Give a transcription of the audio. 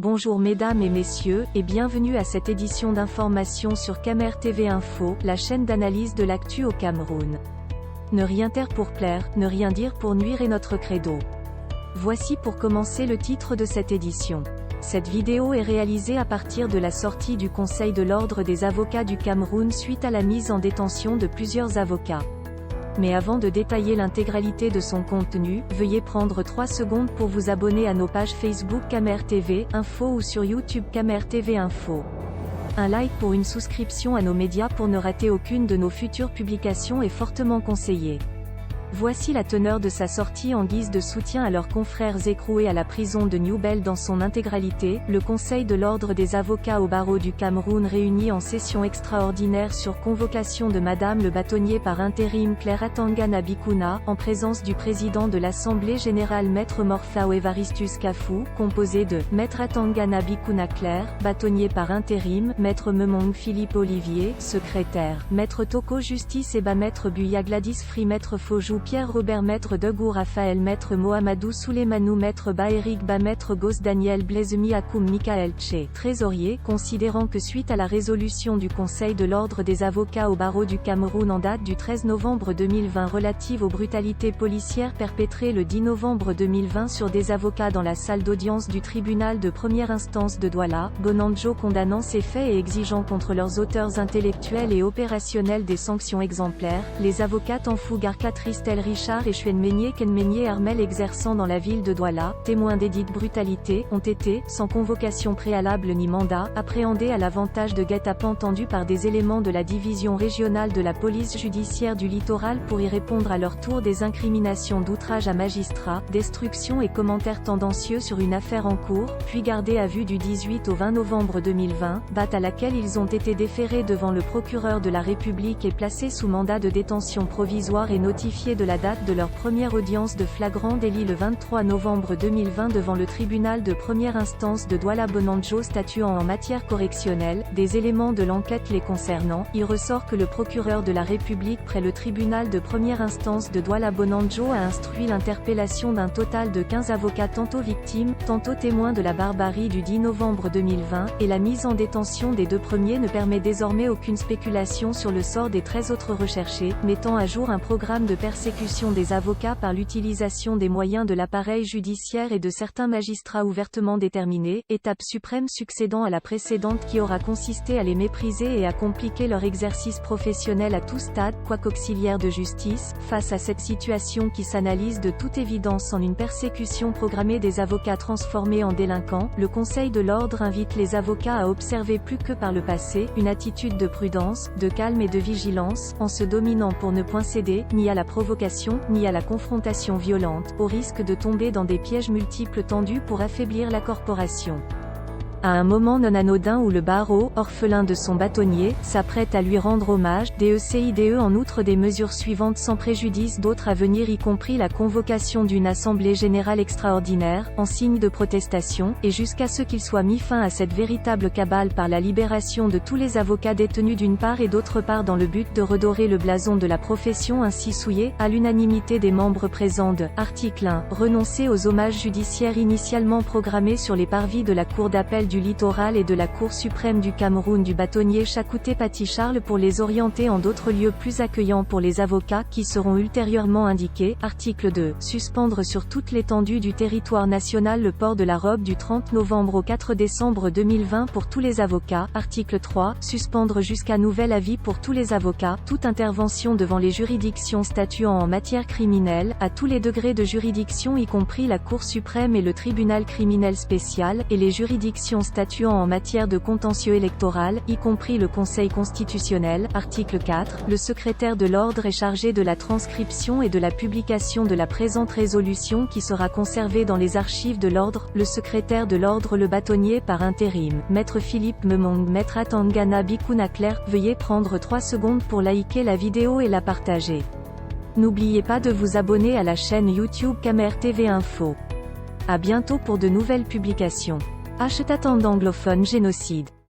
Bonjour mesdames et messieurs, et bienvenue à cette édition d'information sur Camer TV Info, la chaîne d'analyse de l'actu au Cameroun. Ne rien taire pour plaire, ne rien dire pour nuire est notre credo. Voici pour commencer le titre de cette édition. Cette vidéo est réalisée à partir de la sortie du Conseil de l'Ordre des avocats du Cameroun suite à la mise en détention de plusieurs avocats. Mais avant de détailler l'intégralité de son contenu, veuillez prendre 3 secondes pour vous abonner à nos pages Facebook Camer TV Info ou sur YouTube Camer TV Info. Un like pour une souscription à nos médias pour ne rater aucune de nos futures publications est fortement conseillé. Voici la teneur de sa sortie en guise de soutien à leurs confrères écroués à la prison de New Bell dans son intégralité. Le Conseil de l'Ordre des avocats au barreau du Cameroun réuni en session extraordinaire sur convocation de Madame le bâtonnier par intérim Claire Atangana Bikuna, en présence du président de l'Assemblée générale Maître Morphao Evaristus Kafou, composé de Maître Atangana Bikuna Claire, bâtonnier par intérim, Maître Memong Philippe Olivier, secrétaire, Maître Toko Justice Eba Maître Buya Gladys Free Maître Fojou Pierre Robert Maître Degou Raphaël Maître Mohamedou Souleymanou Maître Ba Eric Ba Maître Gos Daniel Blaisemi Akoum Michael Tché, trésorier, considérant que suite à la résolution du Conseil de l'Ordre des avocats au barreau du Cameroun en date du 13 novembre 2020 relative aux brutalités policières perpétrées le 10 novembre 2020 sur des avocats dans la salle d'audience du tribunal de première instance de Douala, Bonanjo condamnant ces faits et exigeant contre leurs auteurs intellectuels et opérationnels des sanctions exemplaires, les avocats Tanfou Garka Tristel Richard et Chuen Meigné Ken Meigné Armel exerçant dans la ville de Douala, témoins d'édite brutalité, ont été, sans convocation préalable ni mandat, appréhendés à l'avantage de guet-apens tendus par des éléments de la division régionale de la police judiciaire du littoral pour y répondre à leur tour des incriminations d'outrage à magistrat, destruction et commentaires tendancieux sur une affaire en cours, puis gardés à vue du 18 au 20 novembre 2020, date à laquelle ils ont été déférés devant le procureur de la République et placés sous mandat de détention provisoire et notifiés de la date de leur première audience de flagrant délit le 23 novembre 2020 devant le tribunal de première instance de Douala Bonanjo statuant en matière correctionnelle, des éléments de l'enquête les concernant, il ressort que le procureur de la République près le tribunal de première instance de Douala Bonanjo a instruit l'interpellation d'un total de 15 avocats tantôt victimes, tantôt témoins de la barbarie du 10 novembre 2020, et la mise en détention des deux premiers ne permet désormais aucune spéculation sur le sort des 13 autres recherchés, mettant à jour un programme de persécution des avocats par l'utilisation des moyens de l'appareil judiciaire et de certains magistrats ouvertement déterminés, étape suprême succédant à la précédente qui aura consisté à les mépriser et à compliquer leur exercice professionnel à tout stade, quoique auxiliaire de justice. Face à cette situation qui s'analyse de toute évidence en une persécution programmée des avocats transformés en délinquants, le Conseil de l'Ordre invite les avocats à observer plus que par le passé, une attitude de prudence, de calme et de vigilance, en se dominant pour ne point céder, ni à la provocation, ni à la confrontation violente, au risque de tomber dans des pièges multiples tendus pour affaiblir la corporation. À un moment non anodin où le barreau, orphelin de son bâtonnier, s'apprête à lui rendre hommage, DECIDE en outre des mesures suivantes sans préjudice d'autres à venir y compris la convocation d'une assemblée générale extraordinaire, en signe de protestation, et jusqu'à ce qu'il soit mis fin à cette véritable cabale par la libération de tous les avocats détenus d'une part et d'autre part dans le but de redorer le blason de la profession ainsi souillé, à l'unanimité des membres présents de Article 1, renoncer aux hommages judiciaires initialement programmés sur les parvis de la Cour d'appel du littoral et de la Cour suprême du Cameroun du bâtonnier Chakouté Paty Charles pour les orienter en d'autres lieux plus accueillants pour les avocats qui seront ultérieurement indiqués. Article 2. Suspendre sur toute l'étendue du territoire national le port de la robe du 30 novembre au 4 décembre 2020 pour tous les avocats. Article 3. Suspendre jusqu'à nouvel avis pour tous les avocats, toute intervention devant les juridictions statuant en matière criminelle, à tous les degrés de juridiction y compris la Cour suprême et le tribunal criminel spécial, et les juridictions statuant en matière de contentieux électoral, y compris le Conseil constitutionnel. Article 4. Le secrétaire de l'Ordre est chargé de la transcription et de la publication de la présente résolution qui sera conservée dans les archives de l'Ordre. Le secrétaire de l'Ordre le bâtonnier par intérim, Maître Philippe Memong Maître Atangana Bikuna Claire, veuillez prendre 3 secondes pour liker la vidéo et la partager. N'oubliez pas de vous abonner à la chaîne YouTube Camer TV Info. À bientôt pour de nouvelles publications. #anglophone génocide